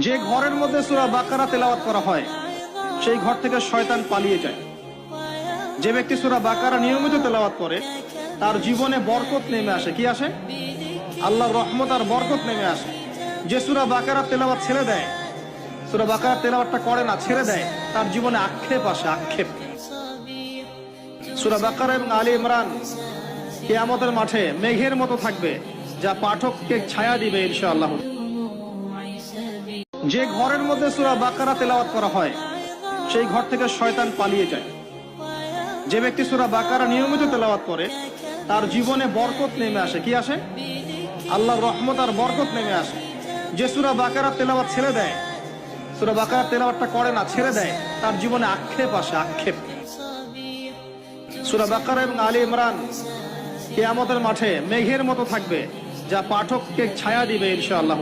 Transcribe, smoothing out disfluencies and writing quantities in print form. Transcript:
যে ঘরের মধ্যে সূরা বাকারা তেলাওয়াত করা হয় সেই ঘর থেকে শয়তান পালিয়ে যায়। যে ব্যক্তি সূরা বাকারা নিয়মিত তেলাওয়াত করে তার জীবনে বরকত নেমে আসে। কি আসে? আল্লাহর রহমত আর বরকত নেমে আসে। যে সূরা বাকারা তেলাওয়াত ছেড়ে দেয়, সূরা বাকারা তেলাওয়াতটা করে না, ছেড়ে দেয়, তার জীবনে আক্ষেপ আসে, আক্ষেপ। সূরা বাকারা এবং আলী ইমরান কিয়ামতের মাঠে মেঘের মতো থাকবে, যা পাঠককে ছায়া দিবে ইনশাআল্লাহ। যে ঘরের মধ্যে সূরা বাকারা তেলাওয়াত করা হয় সেই ঘর থেকে শয়তান পালিয়ে যায়। যে ব্যক্তি সূরা বাকারা নিয়মিত তেলাওয়াত করে তার জীবনে বরকত নেমে আসে। কি আসে? আল্লাহর রহমত আর বরকত নেমে আসে। যে সূরা বাকারা তেলাওয়াত ছেড়ে দেয়, সূরা বাকারা তেলাওয়াতটা করে না, ছেড়ে দেয়, তার জীবনে আক্ষেপ আসে, আক্ষেপ। সূরা বাকারা এবং আলী ইমরান কিয়ামতের মাঠে মেঘের মতো থাকবে, যা পাঠককে ছায়া দিবে ইনশাআল্লাহ।